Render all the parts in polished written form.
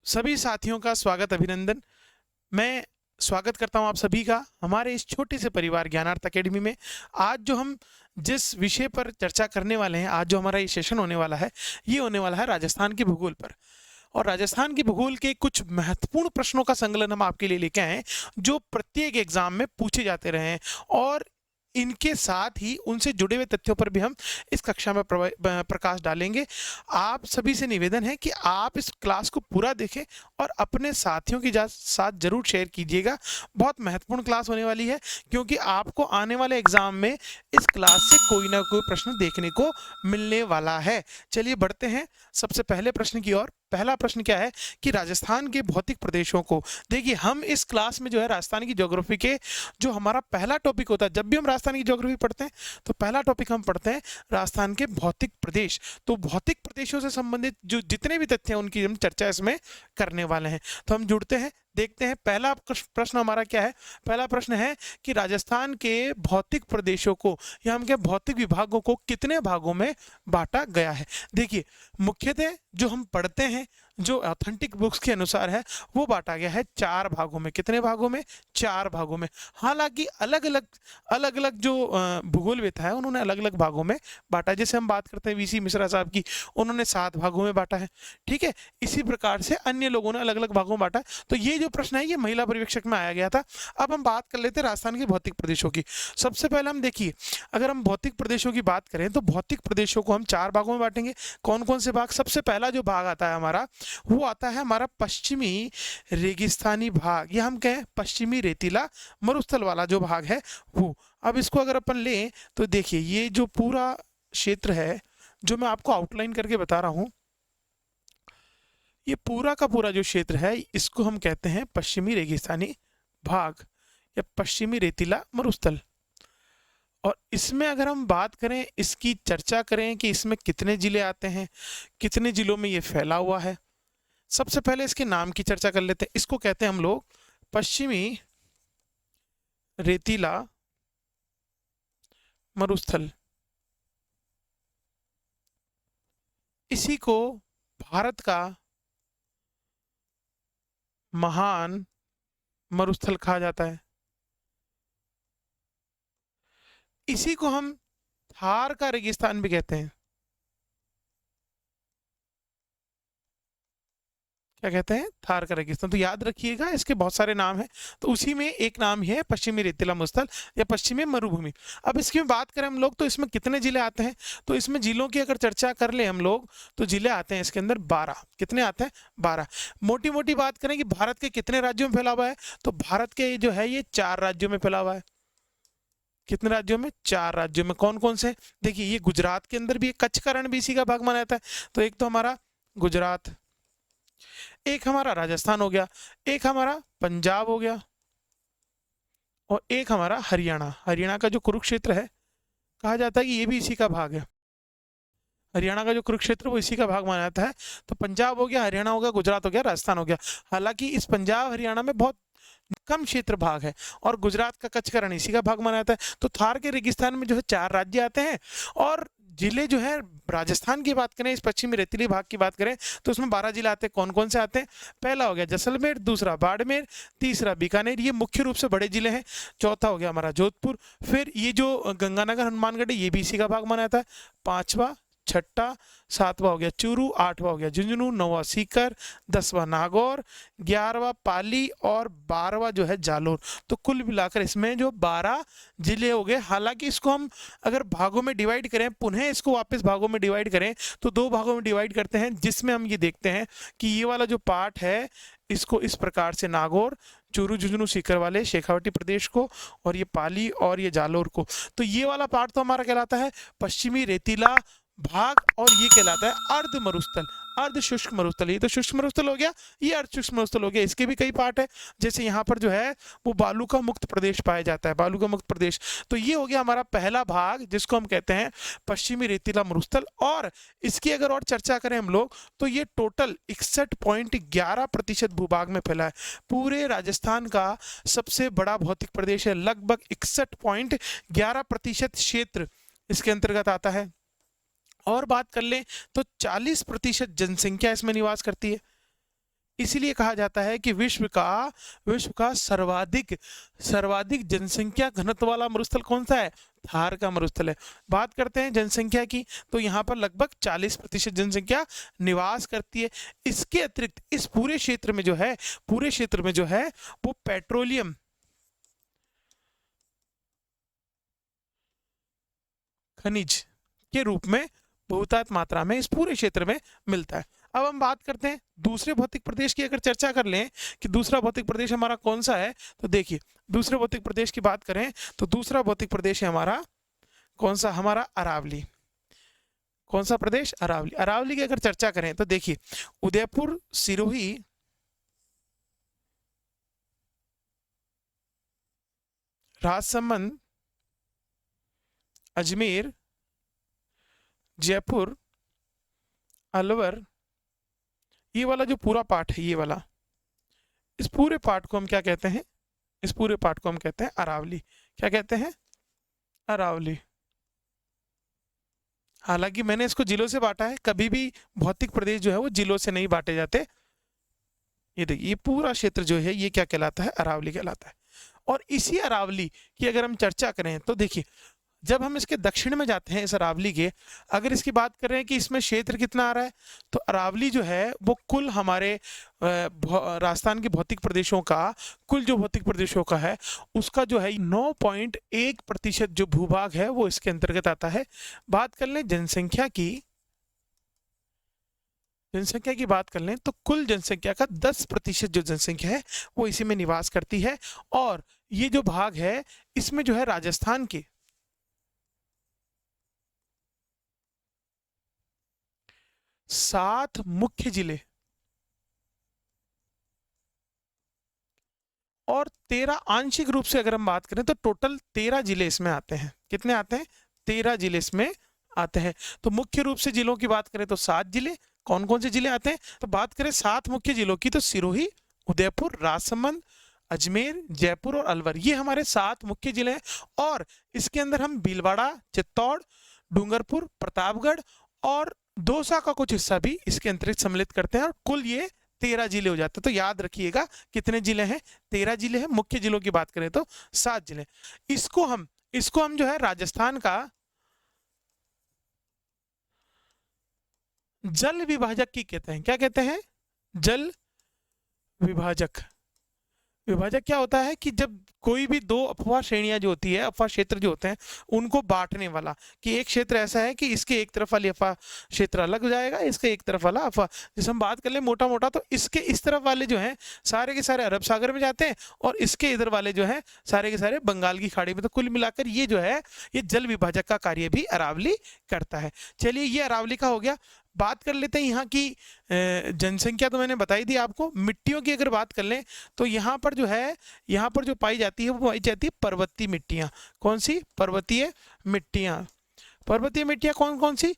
सभी साथियों का स्वागत अभिनंदन। मैं स्वागत करता हूं आप सभी का हमारे इस छोटे से परिवार ज्ञानार्थ अकेडमी में। आज जो हम जिस विषय पर चर्चा करने वाले हैं, आज जो हमारा ये सेशन होने वाला है, ये होने वाला है राजस्थान के भूगोल पर। और राजस्थान के भूगोल के कुछ महत्वपूर्ण प्रश्नों का संकलन हम आपके लिए लेके आए हैं, जो प्रत्येक एग्जाम में पूछे जाते रहे हैं। और इनके साथ ही उनसे जुड़े हुए तथ्यों पर भी हम इस कक्षा में प्रकाश डालेंगे। आप सभी से निवेदन है कि आप इस क्लास को पूरा देखें और अपने साथियों के साथ जरूर शेयर कीजिएगा। बहुत महत्वपूर्ण क्लास होने वाली है, क्योंकि आपको आने वाले एग्जाम में इस क्लास से कोई ना कोई प्रश्न देखने को मिलने वाला है। चलिए बढ़ते हैं सबसे पहले प्रश्न की ओर। पहला प्रश्न क्या है कि राजस्थान के भौतिक प्रदेशों को, देखिए हम इस क्लास में जो है राजस्थान की ज्योग्राफी के जो हमारा पहला टॉपिक होता है, जब भी हम राजस्थान की ज्योग्राफी पढ़ते हैं तो पहला टॉपिक हम पढ़ते हैं राजस्थान के भौतिक प्रदेश। तो भौतिक प्रदेशों से संबंधित जो जितने भी तथ्य हैं उनकी हम चर्चा इसमें करने वाले हैं। तो हम जुड़ते हैं, देखते हैं पहला प्रश्न हमारा क्या है। पहला प्रश्न है कि राजस्थान के भौतिक प्रदेशों को या हम के भौतिक विभागों को कितने भागों में बांटा गया है। देखिए मुख्यतः जो हम पढ़ते हैं, जो ऑथेंटिक बुक्स के अनुसार है, वो बांटा गया है 4 भागों में। कितने भागों में? 4 भागों में। हालांकि अलग अलग जो भूगोलविद है उन्होंने अलग अलग भागों में बांटा। जैसे हम बात करते हैं वीसी मिश्रा साहब की, उन्होंने 7 भागों में बांटा है। ठीक है, इसी प्रकार से अन्य लोगों ने अलग अलग भागों में बांटा। तो ये जो प्रश्न है ये महिला पर्यवेक्षक में आया गया था। अब हम बात कर लेते हैं राजस्थान के भौतिक प्रदेशों की। सबसे पहले हम देखिए, अगर हम भौतिक प्रदेशों की बात करें तो भौतिक प्रदेशों को हम 4 भागों में बांटेंगे। कौन कौन से भाग? सबसे पहला जो भाग आता है हमारा, वो आता है हमारा पश्चिमी रेगिस्तानी भाग, या हम कहें पश्चिमी रेतीला मरुस्थल वाला जो भाग है वो। अब इसको अगर अपन लें तो देखिए ये जो पूरा क्षेत्र है जो मैं आपको आउटलाइन करके बता रहा हूं, ये पूरा का पूरा जो क्षेत्र है इसको हम कहते हैं पश्चिमी रेगिस्तानी भाग या पश्चिमी रेतीला मरुस्थल। और इसमें अगर हम बात करें, इसकी चर्चा करें कि इसमें कितने जिले आते हैं, कितने जिलों में ये फैला हुआ है, सबसे पहले इसके नाम की चर्चा कर लेते हैं। इसको कहते हैं हम लोग पश्चिमी रेतीला मरुस्थल। इसी को भारत का महान मरुस्थल कहा जाता है। इसी को हम थार का रेगिस्तान भी कहते हैं। क्या कहते हैं? थार का रेगिस्तान। तो याद रखिएगा इसके बहुत सारे नाम हैं, तो उसी में एक नाम ही है पश्चिमी रेतीला मरुस्थल या पश्चिमी मरुभूमि। अब इसकी बात करें हम लोग तो इसमें कितने जिले आते हैं, तो इसमें जिलों की अगर चर्चा कर ले हम लोग तो जिले आते हैं इसके अंदर 12। कितने आते हैं? 12। मोटी मोटी बात करें कि भारत के कितने राज्यों में फैला हुआ है, तो भारत के जो है ये 4 राज्यों में फैला हुआ है। कितने राज्यों में? 4 राज्यों में। कौन कौन से? देखिए ये गुजरात के अंदर भी, कच्छ का रण भी इसी का भाग माना जाता है। तो एक तो हमारा गुजरात, एक हमारा राजस्थान हो गया, एक हमारा पंजाब हो गया, और एक हमारा हरियाणा। हरियाणा का जो कुरुक्षेत्र है, कहा जाता है कि ये भी इसी का भाग है। हरियाणा का जो कुरुक्षेत्र वो इसी का भाग माना जाता है। तो पंजाब हो गया, हरियाणा हो गया, गुजरात हो गया, राजस्थान हो गया। हालांकि इस पंजाब हरियाणा में बहुत कम क्षेत्र भाग है, और गुजरात का कच्छ का रण इसी का भाग माना जाता है। तो थार के रेगिस्तान में जो है 4 राज्य आते हैं। और जिले जो है, राजस्थान की बात करें, इस पश्चिमी रेतीली भाग की बात करें तो उसमें 12 जिले आते हैं। कौन कौन से आते हैं? पहला हो गया जैसलमेर, दूसरा बाड़मेर, तीसरा बीकानेर, ये मुख्य रूप से बड़े जिले हैं। चौथा हो गया हमारा जोधपुर। फिर ये जो गंगानगर हनुमानगढ़ है ये भी इसी का भाग माना जाता है। पांचवा, छठा, सातवां हो गया चूरू, आठवां हो गया झुंझुनू, नौवां सीकर, 10वां नागौर, 11वां पाली और 12वां जो है जालोर। तो कुल मिलाकर इसमें जो 12 जिले हो गए। हालांकि इसको हम अगर भागों में डिवाइड करें, पुनः इसको वापस भागों में डिवाइड करें तो 2 भागों में डिवाइड करते हैं, जिसमें हम ये देखते हैं कि ये वाला जो पार्ट है इसको इस प्रकार से नागौर, चूरू, झुंझुनू, सीकर वाले शेखावटी प्रदेश को, और ये पाली और ये जालोर को। तो ये वाला पार्ट तो हमारा कहलाता है पश्चिमी रेतीला भाग, और ये कहलाता है अर्ध मरुस्थल, अर्ध शुष्क मरुस्थल। ये तो शुष्क मरुस्थल हो गया, ये अर्ध शुष्क मरुस्थल हो गया। इसके भी कई पार्ट है, जैसे यहाँ पर जो है वो बालू का मुक्त प्रदेश पाया जाता है, बालू का मुक्त प्रदेश। तो ये हो गया हमारा पहला भाग, जिसको हम कहते हैं पश्चिमी रेतीला मरुस्थल। और इसकी अगर और चर्चा करें हम लोग तो ये टोटल 61.11% भूभाग में फैला है। पूरे राजस्थान का सबसे बड़ा भौतिक प्रदेश है, लगभग 61.11% क्षेत्र इसके अंतर्गत आता है। और बात कर लें तो 40% जनसंख्या इसमें निवास करती है। इसीलिए कहा जाता है कि विश्व का सर्वाधिक जनसंख्या घनत्व वाला मरुस्थल कौन सा है? थार का मरुस्थल है। बात करते हैं जनसंख्या की, तो यहाँ पर लगभग 40% जनसंख्या निवास करती है। इसके अतिरिक्त इस पूरे क्षेत्र में जो है वो पेट्रोलियम खनिज के रूप में बहुतायत मात्रा में इस पूरे क्षेत्र में मिलता है। अब हम बात करते हैं दूसरे भौतिक प्रदेश की। अगर चर्चा कर लें कि दूसरा भौतिक प्रदेश हमारा कौन सा है, तो देखिए दूसरे भौतिक प्रदेश की बात करें तो दूसरा भौतिक प्रदेश है हमारा कौन सा? हमारा अरावली। कौन सा प्रदेश? अरावली। अरावली की अगर चर्चा करें तो देखिए उदयपुर, सिरोही, राजसमंद, अजमेर, जयपुर, अलवर, ये वाला जो पूरा पार्ट है, ये वाला, इस पूरे पार्ट को हम क्या कहते हैं? इस पूरे पार्ट को हम कहते हैं अरावली। क्या कहते हैं? अरावली। हालांकि मैंने इसको जिलों से बांटा है, कभी भी भौतिक प्रदेश जो है वो जिलों से नहीं बांटे जाते। ये देखिए ये पूरा क्षेत्र जो है ये क्या कहलाता है? अरावली कहलाता है। और इसी अरावली की अगर हम चर्चा करें तो देखिए जब हम इसके दक्षिण में जाते हैं इस अरावली के, अगर इसकी बात करें कि इसमें क्षेत्र कितना आ रहा है, तो अरावली जो है वो कुल हमारे राजस्थान के भौतिक प्रदेशों का, कुल जो भौतिक प्रदेशों का है उसका जो है 9.1% जो भूभाग है वो इसके अंतर्गत आता है। बात कर लें जनसंख्या की बात कर लें तो कुल जनसंख्या का 10% जो जनसंख्या है वो इसी में निवास करती है। और ये जो भाग है इसमें जो है राजस्थान के 7 मुख्य जिले और 13 आंशिक रूप से अगर हम बात करें तो टोटल 13 जिले इसमें आते हैं। कितने आते हैं? 13 जिले इसमें आते हैं। तो मुख्य रूप से जिलों की बात करें तो 7 जिले। कौन कौन से जिले आते हैं? तो बात करें 7 मुख्य जिलों की तो सिरोही, उदयपुर, राजसमंद, अजमेर, जयपुर और अलवर, ये हमारे 7 मुख्य जिले हैं। और इसके अंदर हम भीलवाड़ा, चित्तौड़, डूंगरपुर, प्रतापगढ़ और दौसा का कुछ हिस्सा भी इसके अंतर्गत सम्मिलित करते हैं और कुल ये 13 जिले हो जाते हैं। तो याद रखिएगा कितने जिले हैं? 13 जिले हैं। मुख्य जिलों की बात करें तो 7 जिले। इसको हम जो है राजस्थान का जल विभाजक की कहते हैं। क्या कहते हैं? जल विभाजक। विभाजक क्या होता है कि जब कोई भी 2 अफवाह श्रेणियां जो होती है, अफवाह क्षेत्र जो होते हैं उनको बांटने वाला, कि एक क्षेत्र ऐसा है कि इसके एक तरफ वाली अफवाह क्षेत्र अलग हो जाएगा, इसके एक तरफ वाला अफवाह, जैसे हम बात कर ले मोटा मोटा तो इसके इस तरफ वाले जो हैं सारे के सारे अरब सागर में जाते हैं और इसके इधर वाले जो हैं सारे के सारे बंगाल की खाड़ी में। तो कुल मिलाकर ये जो है ये जल विभाजक का कार्य भी अरावली करता है। चलिए ये अरावली का हो गया। बात कर लेते हैं यहाँ की जनसंख्या तो मैंने बताई दी आपको। मिट्टियों की अगर बात कर लें तो यहाँ पर जो पाई जाती है वो पाई जाती है पर्वतीय मिट्टियाँ। कौन सी? पर्वतीय मिट्टियाँ। पर्वतीय मिट्टियाँ कौन कौन सी?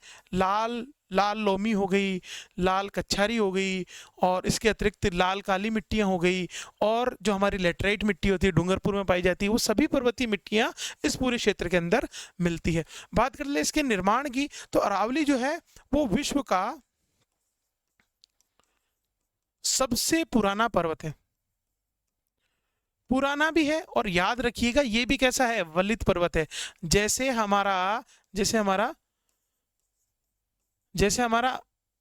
लाल लोमी हो गई, लाल कच्छारी हो गई और इसके अतिरिक्त लाल काली मिट्टियाँ हो गई और जो हमारी लेटराइट मिट्टी होती है डूंगरपुर में पाई जाती है, वो सभी पर्वतीय मिट्टियाँ इस पूरे क्षेत्र के अंदर मिलती है। बात कर ले इसके निर्माण की तो अरावली जो है वो विश्व का सबसे पुराना पर्वत है। पुराना भी है और याद रखिएगा ये भी कैसा है? वलित पर्वत है। जैसे हमारा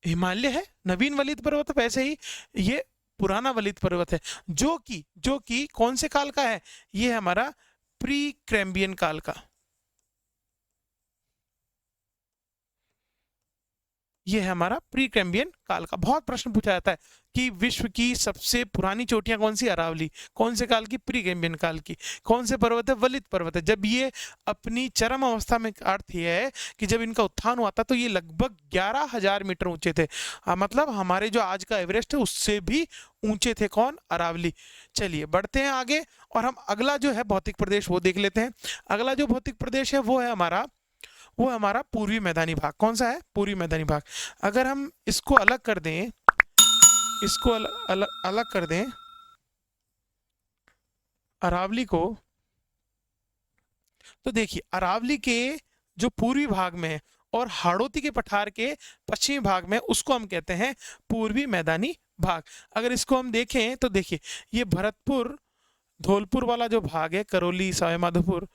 हिमालय है नवीन वलित पर्वत, वैसे ही ये पुराना वलित पर्वत है जो कि कौन से काल का है? ये है हमारा प्री कैम्ब्रियन काल का। ये है हमारा प्री कैम्ब्रियन काल का। बहुत प्रश्न पूछा जाता है कि विश्व की सबसे पुरानी चोटियां कौन सी? अरावली। कौन से काल की? प्री कैम्ब्रियन काल की। कौन से पर्वत है? वलित पर्वत है। जब ये अपनी चरम अवस्था में, अर्थ ये है कि जब इनका उत्थान हुआ था तो ये लगभग 11,000 मीटर ऊंचे थे। मतलब हमारे जो आज का एवरेस्ट है उससे भी ऊंचे थे। कौन? अरावली। चलिए बढ़ते हैं आगे और हम अगला जो है भौतिक प्रदेश वो देख लेते हैं। अगला जो भौतिक प्रदेश है वो है हमारा पूर्वी मैदानी भाग। कौन सा है? पूर्वी मैदानी भाग। अगर हम इसको अलग कर दें, अलग कर दें अरावली को, तो देखिए अरावली के जो पूर्वी भाग में है और हाड़ौती के पठार के पश्चिमी भाग में, उसको हम कहते हैं पूर्वी मैदानी भाग। अगर इसको हम देखें तो देखिए, ये भरतपुर धौलपुर वाला जो भाग है, करौली सवाईमाधोपुर,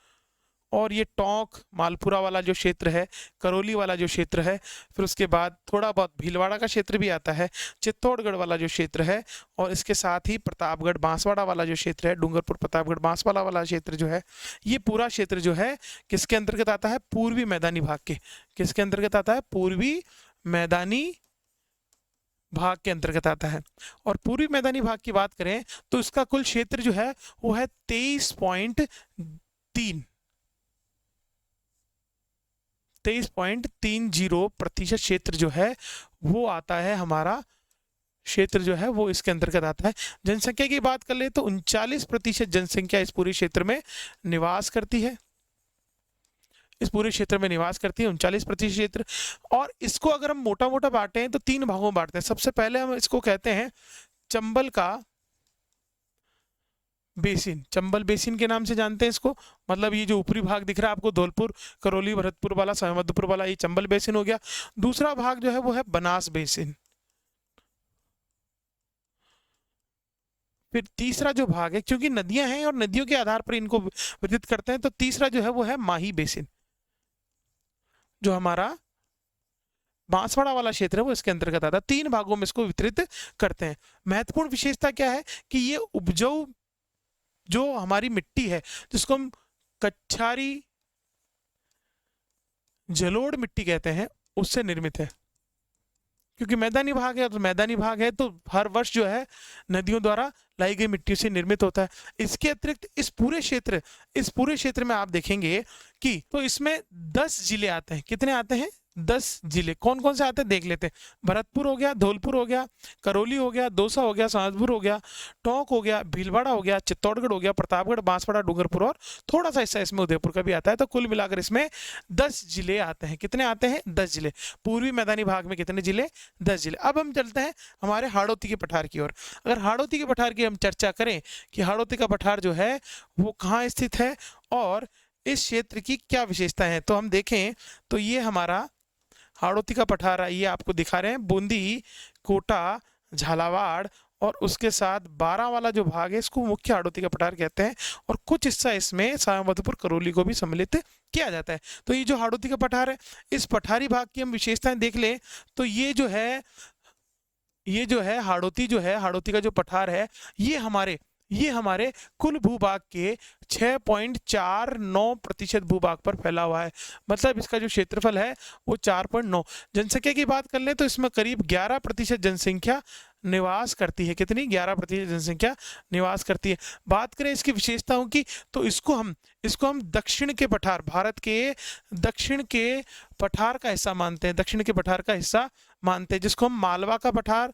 और ये टोंक मालपुरा वाला जो क्षेत्र है, करौली वाला जो क्षेत्र है, फिर उसके बाद थोड़ा बहुत भीलवाड़ा का क्षेत्र भी आता है, चित्तौड़गढ़ वाला जो क्षेत्र है, और इसके साथ ही प्रतापगढ़ बांसवाड़ा वाला जो क्षेत्र है, डूंगरपुर प्रतापगढ़ बांसवाड़ा वाला क्षेत्र जो है, ये पूरा क्षेत्र जो है किसके अंतर्गत आता है? पूर्वी मैदानी भाग के। किसके अंतर्गत आता है? पूर्वी मैदानी भाग के अंतर्गत आता है। और पूर्वी मैदानी भाग की बात करें तो इसका कुल क्षेत्र जो है वो है 23.30% क्षेत्र जो है वो आता है, हमारा क्षेत्र जो है वो इसके अंतर्गत आता है। जनसंख्या की बात कर ले तो 39% जनसंख्या इस पूरे क्षेत्र में निवास करती है, इस पूरे क्षेत्र में निवास करती है 39% क्षेत्र। और इसको अगर हम मोटा मोटा बांटें तो 3 भागों में बांटते हैं। सबसे पहले हम इसको कहते हैं चंबल का बेसिन, चंबल बेसिन के नाम से जानते हैं इसको। मतलब ये जो ऊपरी भाग दिख रहा है आपको, धौलपुर करौली भरतपुर वाला सवाईमाधोपुर वाला, ये चंबल बेसिन हो गया। दूसरा भाग जो है वो है बनास बेसिन। फिर तीसरा जो भाग है, क्योंकि नदियां हैं और नदियों के आधार पर इनको वितरित करते हैं, तो तीसरा जो है वो है माही बेसिन, जो हमारा बांसवाड़ा वाला क्षेत्र है वो इसके अंतर्गत आता है। 3 भागों में इसको वितरित करते हैं। महत्वपूर्ण विशेषता क्या है कि ये उपजाऊ जो हमारी मिट्टी है, जिसको हम कच्छारी जलोढ़ मिट्टी कहते हैं, उससे निर्मित है। क्योंकि मैदानी भाग है, तो मैदानी भाग है तो हर वर्ष जो है नदियों द्वारा लाई गई मिट्टी से निर्मित होता है। इसके अतिरिक्त इस पूरे क्षेत्र में आप देखेंगे कि तो इसमें 10 जिले आते हैं। कितने आते हैं? 10 जिले। कौन कौन से आते हैं देख लेते हैं। भरतपुर हो गया, धौलपुर हो गया, करौली हो गया, दौसा हो गया, सवाईमाधोपुर हो गया, टोंक हो गया, भीलवाड़ा हो गया, चित्तौड़गढ़ हो गया, प्रतापगढ़, बांसवाड़ा, डूंगरपुर, और थोड़ा सा हिस्सा इसमें उदयपुर का भी आता है। तो कुल मिलाकर इसमें 10 जिले आते हैं। कितने आते हैं? 10 जिले। पूर्वी मैदानी भाग में कितने जिले? 10 जिले। अब हम चलते हैं हमारे हाड़ौती के पठार की ओर। अगर हाड़ौती के पठार की हम चर्चा करें कि हाड़ौती का पठार जो है वो कहाँ स्थित है और इस क्षेत्र की क्या विशेषताएं हैं, तो हम देखें तो ये हमारा हाड़ौती का पठार है, ये आपको दिखा रहे हैं। बूंदी, कोटा, झालावाड़ और उसके साथ 12 वाला जो भाग है इसको मुख्य हाड़ौती का पठार कहते हैं, और कुछ हिस्सा इसमें सवाईमाधोपुर करौली को भी सम्मिलित किया जाता है। तो ये जो हाड़ौती का पठार है, इस पठारी भाग की हम विशेषताएं देख लें तो ये जो है हाड़ौती का जो पठार है, ये हमारे कुल भूभाग के 6.49% भूभाग पर फैला हुआ है। मतलब इसका जो क्षेत्रफल है वो 4.9। जनसंख्या की बात कर लें तो इसमें करीब 11% जनसंख्या निवास करती है। कितनी? 11% जनसंख्या निवास करती है। बात करें इसकी विशेषताओं की तो इसको हम दक्षिण के पठार, भारत के दक्षिण के पठार का हिस्सा मानते हैं, दक्षिण के पठार का हिस्सा मानते हैं, जिसको हम मालवा का पठार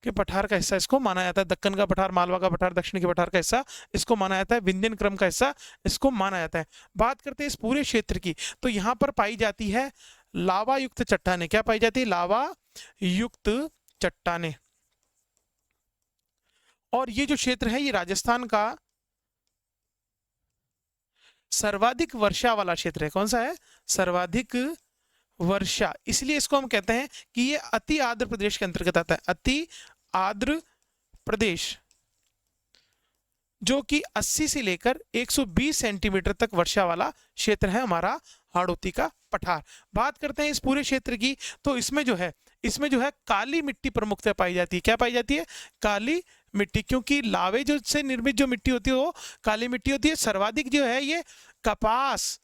के पठार का हिस्सा इसको माना जाता है। दक्कन का पठार, मालवा का पठार, दक्षिण के पठार का हिस्सा इसको माना जाता है। विंध्यन क्रम का हिस्सा इसको माना जाता है। बात करते हैं इस पूरे क्षेत्र की, तो यहाँ पर पाई जाती है लावा युक्त चट्टानें। क्या पाई जाती है? लावा युक्त चट्टानें। और ये जो क्षेत्र है ये राजस्थान का सर्वाधिक वर्षा वाला क्षेत्र है। कौन सा है? सर्वाधिक वर्षा। इसलिए इसको हम कहते हैं कि ये अति आर्द्र प्रदेश के अंतर्गत आता है। अति आर्द्र प्रदेश, जो कि 80 से लेकर 120 सेंटीमीटर तक वर्षा वाला क्षेत्र है हमारा हाड़ौती का पठार। बात करते हैं इस पूरे क्षेत्र की, तो इसमें जो है काली मिट्टी प्रमुखतः पाई जाती है। क्या पाई जाती है? काली मिट्टी। क्योंकि लावे जो से निर्मित जो मिट्टी होती है वो काली मिट्टी होती है। सर्वाधिक जो है ये कपास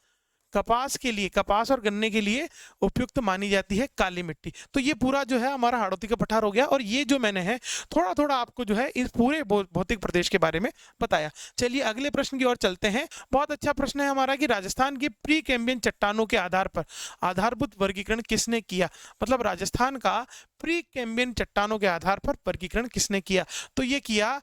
के लिए, कपास और गन्ने के लिए उपयुक्त मानी जाती है काली मिट्टी। तो ये पूरा जो है हमारा हाड़ौती का पठार हो गया। और ये जो मैंने है थोड़ा थोड़ा आपको जो है इस पूरे भौतिक प्रदेश के बारे में बताया। चलिए अगले प्रश्न की ओर चलते हैं। बहुत अच्छा प्रश्न है हमारा कि राजस्थान की प्री कैम्बियन चट्टानों के आधार पर आधारभूत वर्गीकरण किसने किया। मतलब राजस्थान का प्री कैम्बियन चट्टानों के आधार पर वर्गीकरण किसने किया, तो ये किया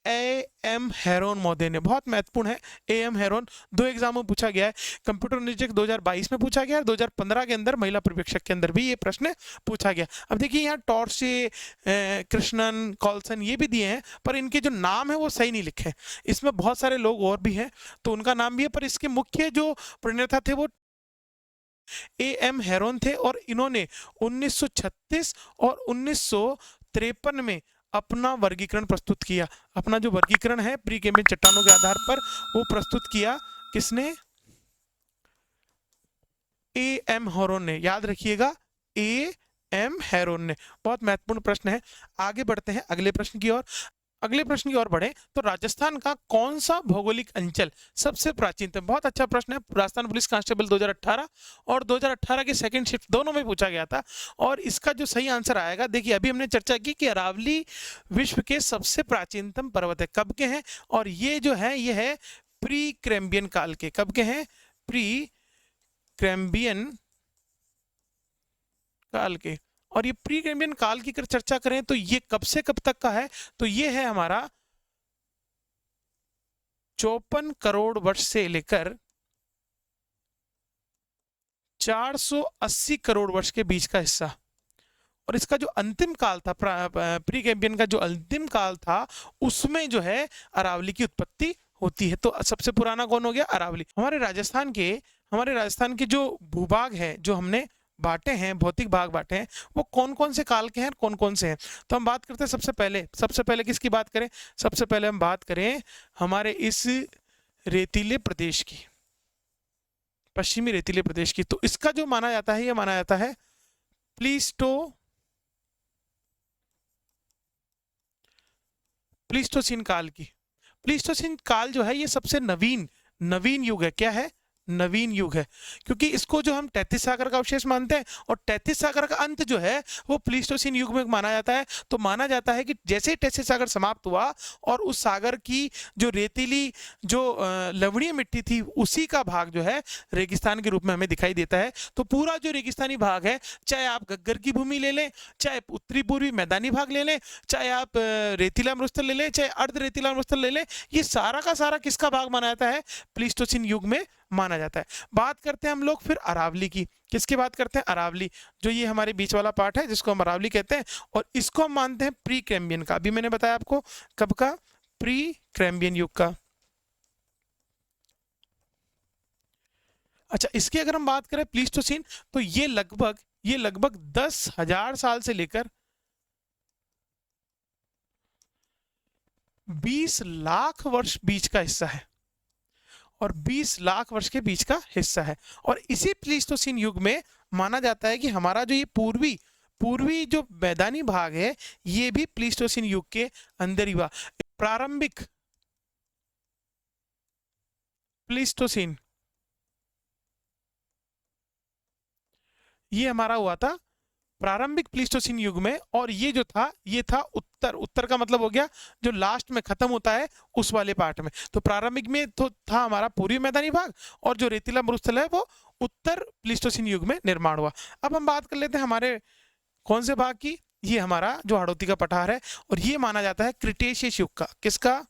A.M. हेरोन महोदय ने। बहुत महत्वपूर्ण है A.M. हेरोन। 2 एग्जाम में पूछा गया है। कंप्यूटर निरीक्षक 2022 में पूछा गया है, 2015 के अंदर महिला पर्यवेक्षक के अंदर भी ये प्रश्न पूछा गया। अब देखिए यहाँ टॉर्से, कृष्णन, कॉल्सन ये भी दिए हैं, पर इनके जो नाम है वो सही नहीं लिखे। इसमें बहुत सारे लोग और भी हैं तो उनका नाम भी है, पर इसके मुख्य जो प्रणेता थे वो A.M. हेरोन थे और इन्होंने 1936 और 1953 में अपना वर्गीकरण प्रस्तुत किया। अपना जो वर्गीकरण है प्री कैम्ब्रियन चट्टानों के आधार पर वो प्रस्तुत किया किसने? A.M. हेरोन ने, याद रखिएगा A.M. हेरोन ने। बहुत महत्वपूर्ण प्रश्न है। आगे बढ़ते हैं अगले प्रश्न की ओर। अगले प्रश्न की ओर बढ़े तो राजस्थान का कौन सा भौगोलिक अंचल सबसे प्राचीनतम? बहुत अच्छा प्रश्न है। राजस्थान पुलिस कांस्टेबल 2018 और 2018 की सेकंड शिफ्ट दोनों में पूछा गया था। और इसका जो सही आंसर आएगा, देखिए अभी हमने चर्चा की कि अरावली विश्व के सबसे प्राचीनतम पर्वत है। कब के हैं? और ये जो है ये है प्री कैम्ब्रियन काल के। कब के हैं? प्री कैम्ब्रियन काल के। और ये प्री कैम्ब्रियन काल की अगर चर्चा करें तो ये कब से कब तक का है? तो ये है हमारा 54 करोड़ वर्ष से लेकर 480 करोड़ वर्ष के बीच का हिस्सा। और इसका जो अंतिम काल था, प्री कैम्ब्रियन का जो अंतिम काल था, उसमें जो है अरावली की उत्पत्ति होती है। तो सबसे पुराना कौन हो गया? अरावली। हमारे राजस्थान के जो भूभाग है, जो हमने बांटे हैं, भौतिक भाग बांटे हैं, वो कौन कौन से काल के हैं, कौन कौन से हैं? तो हम बात करते हैं सबसे पहले किसकी बात करें? सबसे पहले हम बात करें हमारे इस रेतीले प्रदेश की, पश्चिमी रेतीले प्रदेश की। तो इसका जो माना जाता है, ये माना जाता है प्लीस्टोसीन काल की। प्लीस्टोसीन काल जो है ये सबसे नवीन युग है। क्या है? नवीन युग है। क्योंकि इसको जो हम तैतीस सागर का अवशेष मानते हैं, और तैतीस सागर का अंत जो है वो प्लीस्टोसीन युग में माना जाता है। तो माना जाता है कि जैसे ही तैतीस सागर समाप्त हुआ और उस सागर की जो रेतीली जो लवणीय मिट्टी थी, उसी का भाग जो है रेगिस्तान के रूप में हमें दिखाई देता है। तो पूरा जो रेगिस्तानी भाग है, चाहे आप गग्गर की भूमि ले लें, चाहे उत्तरी पूर्वी मैदानी भाग ले लें, चाहे आप रेतीला मरुस्थल ले लें, चाहे अर्ध रेतीला मरुस्थल ले लें, ये सारा का सारा किसका भाग माना जाता है? प्लीस्टोसीन युग में माना जाता है। बात करते हैं हम लोग फिर अरावली की। किसकी बात करते हैं? अरावली, जो ये हमारे बीच वाला पार्ट है जिसको हम अरावली कहते हैं, और इसको हम मानते हैं प्री कैम्ब्रियन का। अभी मैंने बताया आपको कब का? प्री कैम्ब्रियन युग का। अच्छा, इसकी अगर हम बात करें प्लीस्टोसीन, तो ये लगभग 10,000 साल से लेकर 20 लाख वर्ष बीच का हिस्सा है, और 20 लाख वर्ष के बीच का हिस्सा है। और इसी प्लीस्टोसीन युग में माना जाता है कि हमारा जो ये पूर्वी जो मैदानी भाग है, ये भी प्लीस्टोसीन युग के अंदर ही हुआ। प्रारंभिक प्लीस्टोसीन ये हमारा हुआ था प्रारंभिक प्लीस्टोसीन युग में। और ये जो था, ये था उत्तर का मतलब हो गया जो लास्ट में खत्म होता है उस वाले पार्ट में। तो प्रारंभिक में तो था हमारा पूर्वी मैदानी भाग, और जो रेतीला मरुस्थल है वो उत्तर प्लीस्टोसीन युग में निर्माण हुआ। अब हम बात कर लेते हैं हमारे कौन से भाग की? ये हमारा जो हाड़ौती का पठार है, और ये माना जाता है क्रिटेशियस युग का। किसका?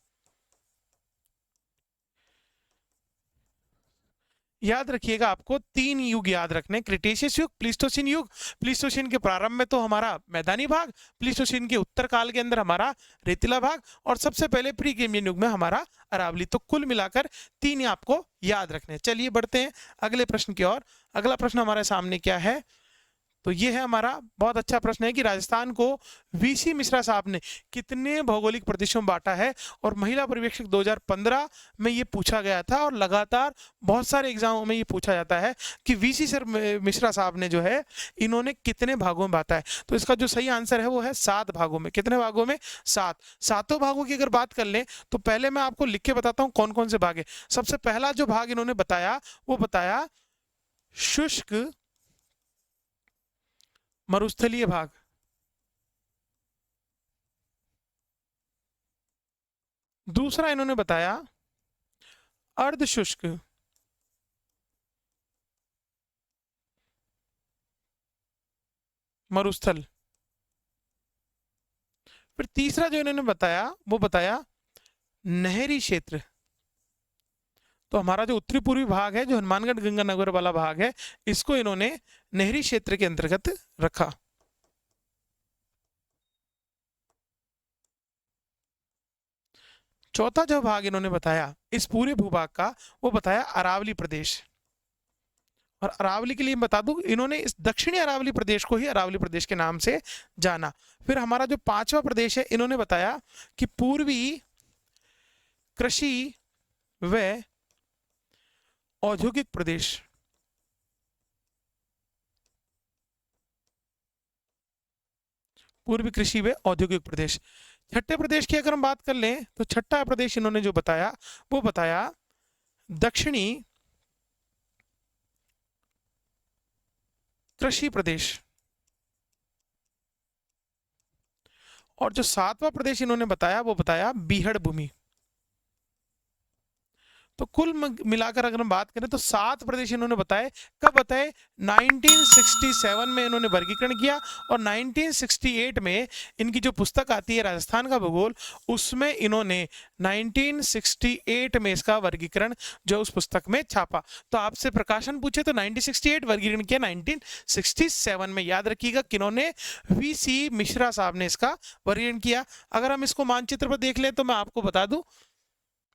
याद रखिएगा, आपको 3 युग याद रखने: क्रिटेशियस युग, प्लीस्टोसीन युग। प्लीस्टोसीन के प्रारंभ में तो हमारा मैदानी भाग, प्लीस्टोसीन के उत्तर काल के अंदर हमारा रेतीला भाग, और सबसे पहले प्री कैम्ब्रियन युग में हमारा अरावली। तो कुल मिलाकर 3 ही आपको याद रखने। चलिए बढ़ते हैं अगले प्रश्न की ओर। अगला प्रश्न हमारे सामने क्या है? तो ये है हमारा बहुत अच्छा प्रश्न है कि राजस्थान को वीसी मिश्रा साहब ने कितने भौगोलिक प्रदेशों में बांटा है? और महिला पर्यवेक्षक 2015 में ये पूछा गया था, और लगातार बहुत सारे एग्जामों में ये पूछा जाता है कि वीसी सर मिश्रा साहब ने जो है इन्होंने कितने भागों में बांटा है। तो इसका जो सही आंसर है वो है 7 भागों में। कितने भागों में? 7। सातों भागों की अगर बात कर लें तो पहले मैं आपको लिख के बताता हूँ कौन कौन से भाग है। सबसे पहला जो भाग इन्होंने बताया वो बताया शुष्क मरुस्थलीय भाग। दूसरा इन्होंने बताया अर्धशुष्क मरुस्थल। फिर तीसरा जो इन्होंने बताया वो बताया नहरी क्षेत्र। तो हमारा जो उत्तरी पूर्वी भाग है, जो हनुमानगढ़ गंगानगर वाला भाग है, इसको इन्होंने नहरी क्षेत्र के अंतर्गत रखा। चौथा जो भाग इन्होंने बताया इस पूरे भूभाग का, वो बताया अरावली प्रदेश। और अरावली के लिए बता दूं, इन्होंने इस दक्षिणी अरावली प्रदेश को ही अरावली प्रदेश के नाम से जाना। फिर हमारा जो पांचवा प्रदेश है, इन्होंने बताया कि पूर्वी कृषि व औद्योगिक प्रदेश। पूर्वी कृषि व औद्योगिक प्रदेश। छठे प्रदेश की अगर हम बात कर लें तो छठा प्रदेश इन्होंने जो बताया वो बताया दक्षिणी कृषि प्रदेश। और जो सातवां प्रदेश इन्होंने बताया वो बताया बीहड़ भूमि। तो कुल मिलाकर अगर हम बात करें तो 7 प्रदेश इन्होंने बताए। कब बताए? 1967 में इन्होंने वर्गीकरण किया और 1968 में इनकी जो पुस्तक आती है राजस्थान का भूगोल, उसमें इन्होंने 1968 में इसका वर्गीकरण जो उस पुस्तक में छापा। तो आपसे प्रकाशन पूछे तो 1968, वर्गीकरण किया 1967 में। याद रखिएगा किन्होंने? वीसी मिश्रा साहब ने इसका वर्गीकरण किया। अगर हम इसको मानचित्र पर देख लें तो मैं आपको बता दूं,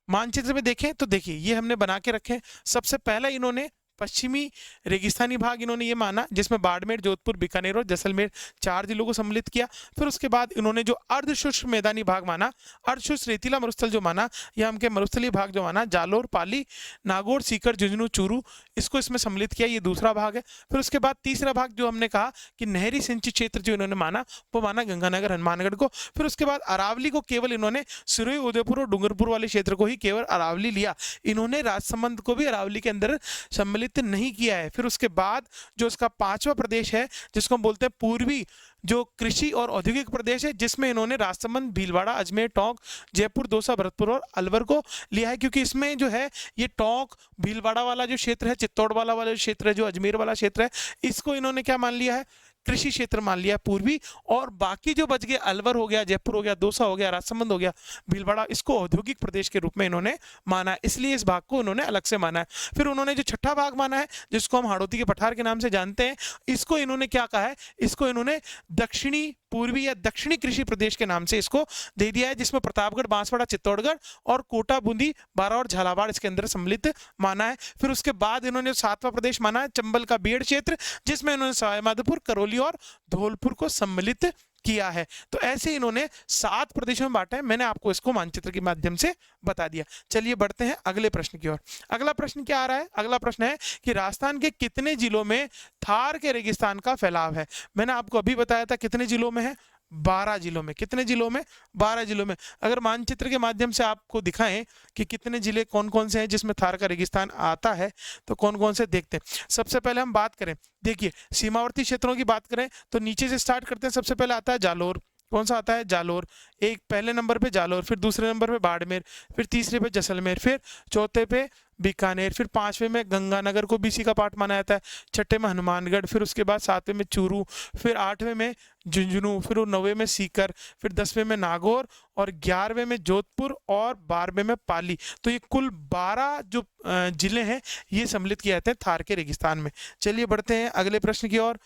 मानचित्र में देखें तो देखिए ये हमने बना के रखे। सबसे पहला इन्होंने पश्चिमी रेगिस्तानी भाग इन्होंने ये माना, जिसमें बाड़मेर, जोधपुर, बीकानेर और जैसलमेर 4 जिलों को सम्मिलित किया। फिर उसके बाद इन्होंने जो अर्धशुष्क मैदानी भाग माना, अर्धशुष्क रेतीला मरुस्थल जो माना, या हमके मरुस्थलीय भाग जो माना, जालोर, पाली, नागौर, सीकर, झुंझुनू, चूरू, इसको इसमें सम्मिलित किया। ये दूसरा भाग है। फिर उसके बाद तीसरा भाग जो हमने कहा कि नहरी सिंचित क्षेत्र जो इन्होंने माना, वो माना गंगानगर, हनुमानगढ़ को। फिर उसके बाद अरावली को केवल इन्होंने सिरोही, उदयपुर और डूंगरपुर वाले क्षेत्र को ही केवल अरावली लिया। इन्होंने राजसमंद को भी अरावली के अंदर सम्मिलित नहीं किया है। फिर उसके बाद जो इसका पांचवा प्रदेश है, जिसको हम बोलते हैं पूर्वी जो कृषि और औद्योगिक प्रदेश है, जिसमें इन्होंने राजसमंद, भीलवाड़ा, अजमेर, टोंक, जयपुर, दौसा, भरतपुर और अलवर को लिया है। क्योंकि इसमें जो है ये टोंक, भीलवाड़ा वाला जो क्षेत्र है, चित्तौड़वाला वाला क्षेत्र है, जो अजमेर वाला क्षेत्र है, इसको इन्होंने क्या मान लिया है? कृषि क्षेत्र मान लिया पूर्वी। और बाकी जो बच गए, अलवर हो गया, जयपुर हो गया, दौसा हो गया, राजसमंद हो गया, भीलवाड़ा, इसको औद्योगिक प्रदेश के रूप में इन्होंने माना है। इसलिए इस भाग को उन्होंने अलग से माना है। फिर उन्होंने जो छठा भाग माना है, जिसको हम हाड़ौती के पठार के नाम से जानते हैं, इसको इन्होंने क्या कहा है? इसको इन्होंने दक्षिणी पूर्वी या दक्षिणी कृषि प्रदेश के नाम से इसको दे दिया है, जिसमें प्रतापगढ़, बांसवाड़ा, चित्तौड़गढ़ और कोटा, बूंदी, बारा और झालावाड़ इसके अंदर सम्मिलित माना है। फिर उसके बाद इन्होंने सातवां प्रदेश माना है चंबल का बेड़ क्षेत्र, जिसमें इन्होंने सवाईमाधोपुर, करौली और धौलपुर को सम्मिलित किया है। तो ऐसे इन्होंने 7 प्रदेशों में बांटा है। मैंने आपको इसको मानचित्र के माध्यम से बता दिया। चलिए बढ़ते हैं अगले प्रश्न की ओर। अगला प्रश्न क्या आ रहा है? अगला प्रश्न है कि राजस्थान के कितने जिलों में थार के रेगिस्तान का फैलाव है? मैंने आपको अभी बताया था कितने जिलों में है? 12 जिलों में। कितने जिलों में? 12 जिलों में। अगर मानचित्र के माध्यम से आपको दिखाएं कि कितने जिले कौन कौन से हैं जिसमें थार का रेगिस्तान आता है, तो कौन कौन से देखते हैं। सबसे पहले हम बात करें, देखिए सीमावर्ती क्षेत्रों की बात करें तो नीचे से स्टार्ट करते हैं। सबसे पहले आता है जालोर। कौन सा आता है? जालोर। एक पहले नंबर पे जालोर, फिर दूसरे नंबर पे बाड़मेर, फिर तीसरे पे जैसलमेर, फिर चौथे पे बीकानेर, फिर पांचवें में गंगानगर को भी इसी का पार्ट माना जाता है, छठे में हनुमानगढ़, फिर उसके बाद सातवें में चूरू, फिर आठवें में झुंझुनू, फिर 9वें में सीकर, फिर 10वें में नागौर और 11वें में जोधपुर और 12वें में पाली। तो ये कुल 12 जो जिले हैं ये सम्मिलित किए जाते हैं थार के रेगिस्तान में। चलिए बढ़ते हैं अगले प्रश्न की ओर।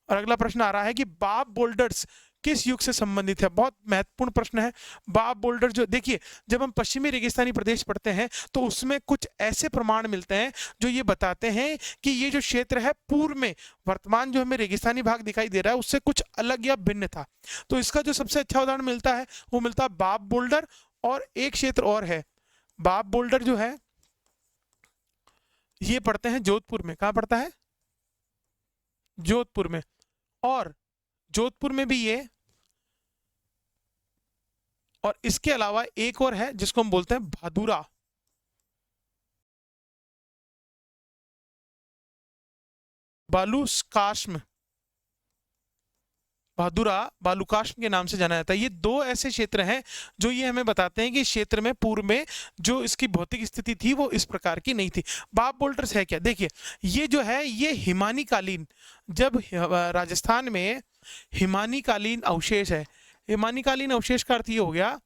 और अगला प्रश्न आ रहा है कि बाब बोल्डर्स किस युग से संबंधित है? बहुत महत्वपूर्ण प्रश्न है। बाब बोल्डर जो, देखिए जब हम पश्चिमी रेगिस्तानी प्रदेश पढ़ते हैं तो उसमें कुछ ऐसे प्रमाण मिलते हैं जो ये बताते हैं कि ये जो क्षेत्र है पूर्व में, वर्तमान जो हमें रेगिस्तानी भाग दिखाई दे रहा है उससे कुछ अलग या भिन्न था। तो इसका जो सबसे अच्छा उदाहरण मिलता है वो मिलता है बाब बोल्डर। और एक क्षेत्र और है, बाब बोल्डर जो है ये पढ़ते हैं जोधपुर में। कहाँ पढ़ता है? जोधपुर में। और जोधपुर में भी ये, और इसके अलावा एक और है जिसको हम बोलते हैं भादुरा। बालूकाश्म, भादुरा बालूकाश्म के नाम से जाना जाता है। ये 2 ऐसे क्षेत्र हैं जो ये हमें बताते हैं कि इस क्षेत्र में पूर्व में जो इसकी भौतिक स्थिति थी वो इस प्रकार की नहीं थी। बाब बोल्डर्स है क्या? देखिए ये जो है ये हिमानी कालीन, जब राजस्थान में हिमानी कालीन अवशेष है, हिमानी कालीन अवशेष का अर्थ ये हो गया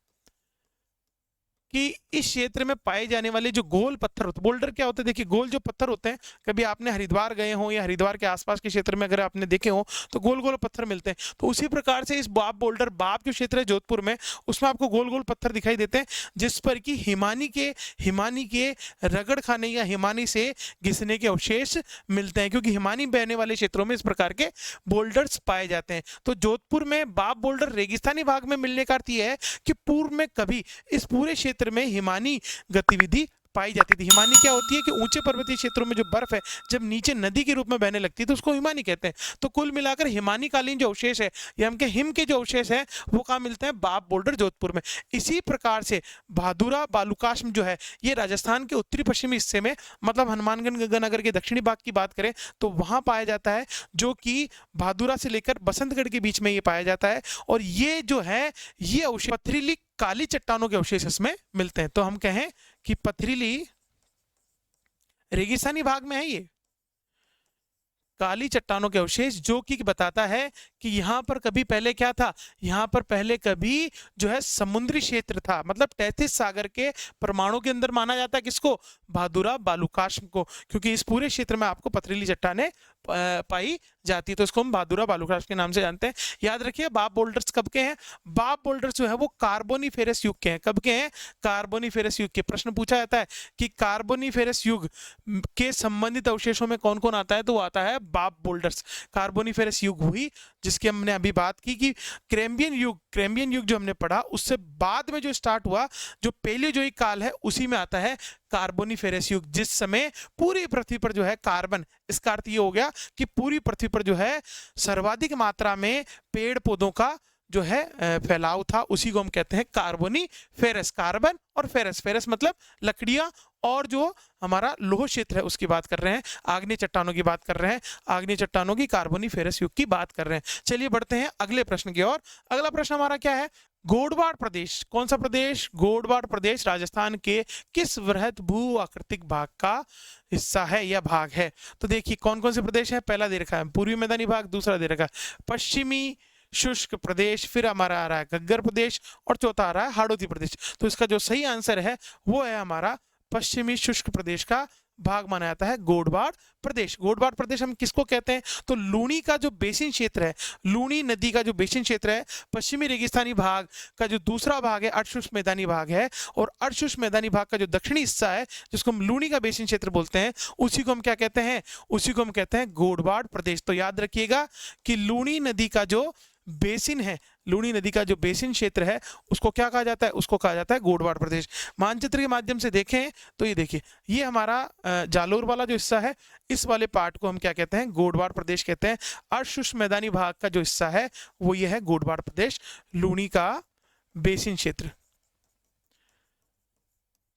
कि इस क्षेत्र में पाए जाने वाले जो गोल पत्थर होते, बोल्डर क्या होते हैं, देखिए गोल जो पत्थर होते हैं, कभी आपने हरिद्वार गए हो या हरिद्वार के आसपास के क्षेत्र में अगर आपने देखे हो तो गोल गोल पत्थर मिलते हैं, तो उसी प्रकार से इस बाप बोल्डर, बाप जो क्षेत्र है जोधपुर में, उसमें आपको गोल गोल पत्थर दिखाई देते हैं, जिस पर कि हिमानी के रगड़ खाने या हिमानी से घिसने के अवशेष मिलते हैं, क्योंकि हिमानी बहने वाले क्षेत्रों में इस प्रकार के बोल्डर्स पाए जाते हैं। तो जोधपुर में बाप बोल्डर रेगिस्तानी भाग में मिलने का अर्थ यह है कि पूर्व में कभी इस पूरे क्षेत्र में हिमानी गतिविधि पाई जाती थी। हिमानी क्या होती है कि ऊंचे पर्वतीय क्षेत्रों में जो बर्फ है जब नीचे नदी के रूप में बहने लगती है तो उसको हिमानी कहते हैं। तो कुल मिलाकर हिमानी कालीन जो अवशेष है या हम के हिम के जो अवशेष है वो कहाँ मिलते हैं, बाप बोल्डर जोधपुर में। इसी प्रकार से भादुरा बालुकाश्म जो है ये राजस्थान के उत्तरी पश्चिमी हिस्से में, मतलब हनुमानगढ़ गंगानगर के दक्षिणी भाग की बात करें तो वहां पाया जाता है, जो कि भादुरा से लेकर बसंतगढ़ के बीच में ये पाया जाता है। और ये जो है ये अवशेष पथरीली काली चट्टानों के अवशेष इसमें मिलते हैं। तो हम कहें कि पथरीली रेगिस्तानी भाग में है ये काली चट्टानों के अवशेष, जो कि बताता है कि यहां पर कभी पहले क्या था, यहां पर पहले कभी जो है समुद्री क्षेत्र था, मतलब तैतीस सागर के परमाणु के अंदर माना जाता है किसको, भादुरा बालुकाश्म को, क्योंकि इस पूरे क्षेत्र में आपको पथरीली चट्टानें पाई जाती है, तो इसको हम भादुरा बालुकाश्म के नाम से जानते हैं। याद रखिए बाप बोल्डर्स कब के हैं, बाप बोल्डर्स जो है वो कार्बोनिफेरस युग के हैं। कब के हैं, कार्बोनिफेरस युग के। प्रश्न पूछा जाता है कि कार्बोनिफेरस युग के संबंधित अवशेषों में कौन कौन आता है, तो वो आता है बाप बोल्डर्स। कार्बोनिफेरस युग हुई जिसकी हमने अभी बात की कि क्रेम्बियन युग जो हमने पढ़ा उससे बाद में जो स्टार्ट हुआ जो पेलियोजोइक काल है उसी में आता है कार्बोनिफेरस युग, जिस समय पूरी पृथ्वी पर जो है कार्बन, इसका अर्थ ये हो गया कि पूरी पृथ्वी पर जो है सर्वाधिक मात्रा में पेड़ पौधों का जो है फैलाव था, उसी को हम कहते हैं कार्बोनिफेरस। कार्बन और फेरस, फेरस मतलब लकड़ियां, और जो हमारा लोह क्षेत्र है उसकी बात कर रहे हैं, आग्नेय चट्टानों की बात कर रहे हैं, आग्नेय चट्टानों की कार्बोनिफेरस युग की बात कर रहे हैं। चलिए बढ़ते हैं अगले प्रश्न की ओर। अगला प्रश्न हमारा क्या है, गोडवाड़ प्रदेश, कौन सा प्रदेश, गोडवाड़ प्रदेश राजस्थान के किस वृहत भू आकृतिक भाग का हिस्सा है या भाग है। तो देखिए कौन कौन से प्रदेश है, पहला दे रखा है पूर्वी मैदानी भाग, दूसरा दे रखा है पश्चिमी शुष्क प्रदेश, फिर हमारा आ रहा है गग्गर प्रदेश, और चौथा आ रहा है हाड़ौती प्रदेश। तो इसका जो सही आंसर है वो है हमारा पश्चिमी शुष्क प्रदेश का भाग माना जाता है गोडवाड़ प्रदेश। गोडवाड़ प्रदेश हम किसको कहते हैं, तो लूणी का जो बेसिन क्षेत्र है, लूणी नदी का जो बेसिन क्षेत्र है, पश्चिमी रेगिस्तानी भाग का जो दूसरा भाग है अर्धशुष्क मैदानी भाग है, और अर्धशुष्क मैदानी भाग का जो दक्षिणी हिस्सा है जिसको हम लूणी का बेसिन क्षेत्र बोलते हैं, उसी को हम क्या कहते हैं, उसी को हम कहते हैं गोडवाड़ प्रदेश। तो याद रखिएगा कि लूणी नदी का जो बेसिन है, लूणी नदी का जो बेसिन क्षेत्र है उसको क्या कहा जाता है, उसको कहा जाता है गोडवाड़ प्रदेश। मानचित्र के माध्यम से देखें तो ये देखिए ये हमारा जालोर वाला जो हिस्सा है, इस वाले पार्ट को हम क्या कहते हैं, गोडवाड़ प्रदेश कहते हैं। अर्धशुष्क मैदानी भाग का जो हिस्सा है वो ये है गोडवाड़ प्रदेश, लूणी का बेसिन क्षेत्र।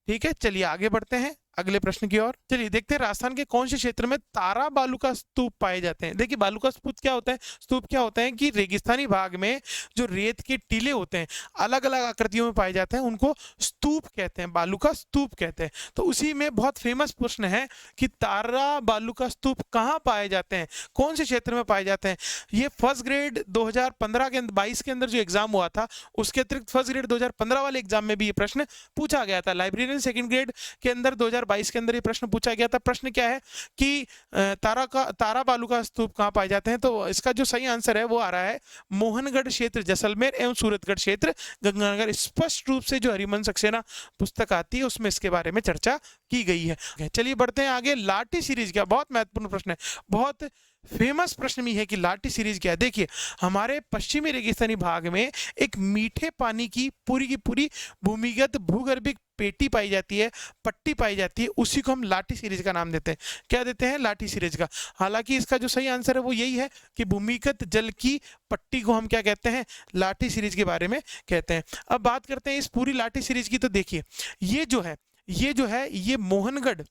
ठीक है, चलिए आगे बढ़ते हैं अगले प्रश्न की ओर। चलिए देखते हैं राजस्थान के कौन से क्षेत्र में तारा बालुका स्तूप पाए जाते हैं। देखिए बालुका स्तूप क्या होता है, स्तूप क्या होता है कि रेगिस्तानी भाग में जो रेत के टीले होते हैं अलग अलग आकृतियों में पाए जाते हैं, उनको स्तूप कहते हैं, बालुका स्तूप कहते हैं। तो उसी में बहुत फेमस प्रश्न है कि तारा बालुका स्तूप कहाँ पाए जाते हैं, कौन से क्षेत्र में पाए जाते हैं। ये फर्स्ट ग्रेड 2015 के 22 के अंदर जो एग्जाम हुआ था उसके अतिरिक्त फर्स्ट ग्रेड 2015 वाले एग्जाम में भी ये प्रश्न पूछा गया था। लाइब्रेरियन सेकंड ग्रेड के अंदर 2022 के अंदर ये प्रश्न पूछा गया था। प्रश्न क्या है कि तारा बालुका स्तूप कहाँ पाए जाते हैं, तो इसका जो सही आंसर है वो आ रहा है मोहनगढ़ क्षेत्र जैसलमेर एवं सूरतगढ़ क्षेत्र गंगानगर। स्पष्ट रूप से जो हरिवंश सक्सेना पुस्तक आती है उसमें इसके बारे में चर्चा की गई है। चलिए बढ़ते हैं आगे। लाठी सीरीज क्या, बहुत महत्वपूर्ण प्रश्न है, बहुत फेमस प्रश्न भी है कि लाठी सीरीज क्या है। देखिए हमारे पश्चिमी रेगिस्तानी भाग में एक मीठे पानी की पूरी भूमिगत भूगर्भिक पेटी पाई जाती है, पट्टी पाई जाती है, उसी को हम लाठी सीरीज का नाम देते हैं। क्या देते हैं, लाठी सीरीज का। हालांकि इसका जो सही आंसर है वो यही है कि भूमिगत जल की पट्टी को हम क्या कहते हैं, लाठी सीरीज के बारे में कहते हैं। अब बात करते हैं इस पूरी लाठी सीरीज की। तो देखिए ये जो है ये मोहनगढ़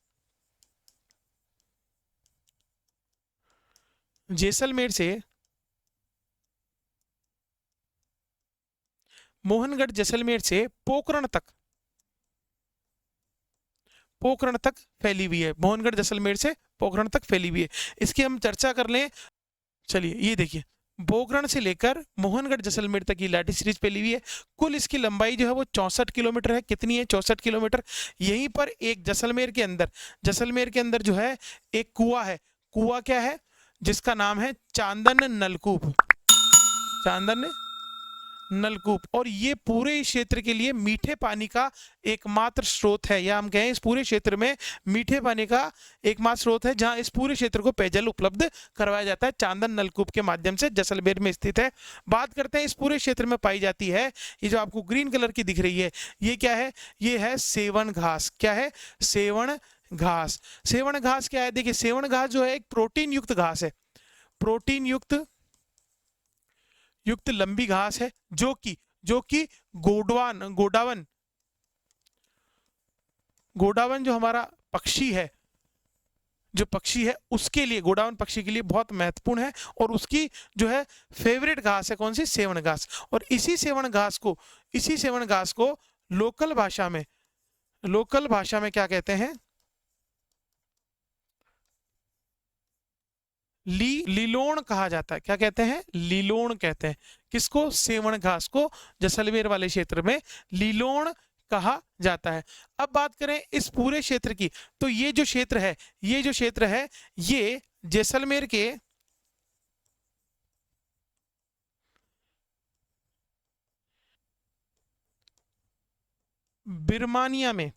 जैसलमेर से पोखरण तक फैली हुई है। मोहनगढ़ जैसलमेर से पोखरण तक फैली हुई है। इसकी हम चर्चा कर लें। चलिए ये देखिए पोखरण से लेकर मोहनगढ़ जैसलमेर तक की लाठी सीरीज फैली हुई है। कुल इसकी लंबाई जो है वो 64 किलोमीटर है। कितनी है? 64 किलोमीटर। यहीं पर एक जैसलमेर के अंदर जो है एक कुआं है। कुआं क्या है? जिसका नाम है चांदन नलकूप। चांदन नलकूप। और ये पूरे क्षेत्र के लिए मीठे पानी का एकमात्र स्रोत है, या हम कहें इस पूरे क्षेत्र में मीठे पानी का एकमात्र स्रोत है, जहां इस पूरे क्षेत्र को पेयजल उपलब्ध करवाया जाता है चांदन नलकूप के माध्यम से। जैसलमेर में स्थित है। बात करते हैं इस पूरे क्षेत्र में पाई जाती है, ये जो आपको ग्रीन कलर की दिख रही है, ये क्या है? ये है सेवन घास। क्या है? सेवन घास। सेवन घास क्या है? देखिए, सेवन घास जो है एक प्रोटीन युक्त घास है। प्रोटीन युक्त लंबी घास है, जो कि गोडावन गोडावन जो हमारा पक्षी है, जो पक्षी है उसके लिए, गोडावन पक्षी के लिए बहुत महत्वपूर्ण है। और उसकी जो है फेवरेट घास है कौन सी? सेवन घास। और इसी सेवन घास को लोकल भाषा में क्या कहते हैं? लीलोण कहा जाता है। क्या कहते हैं? लीलोण कहते हैं। किसको? सेवन घास को जैसलमेर वाले क्षेत्र में लीलोण कहा जाता है। अब बात करें इस पूरे क्षेत्र की, तो ये जो क्षेत्र है ये जैसलमेर के बिरमानिया में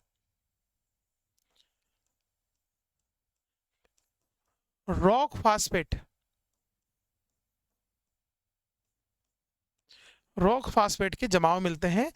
रॉक फास्फेट के जमाव मिलते हैं।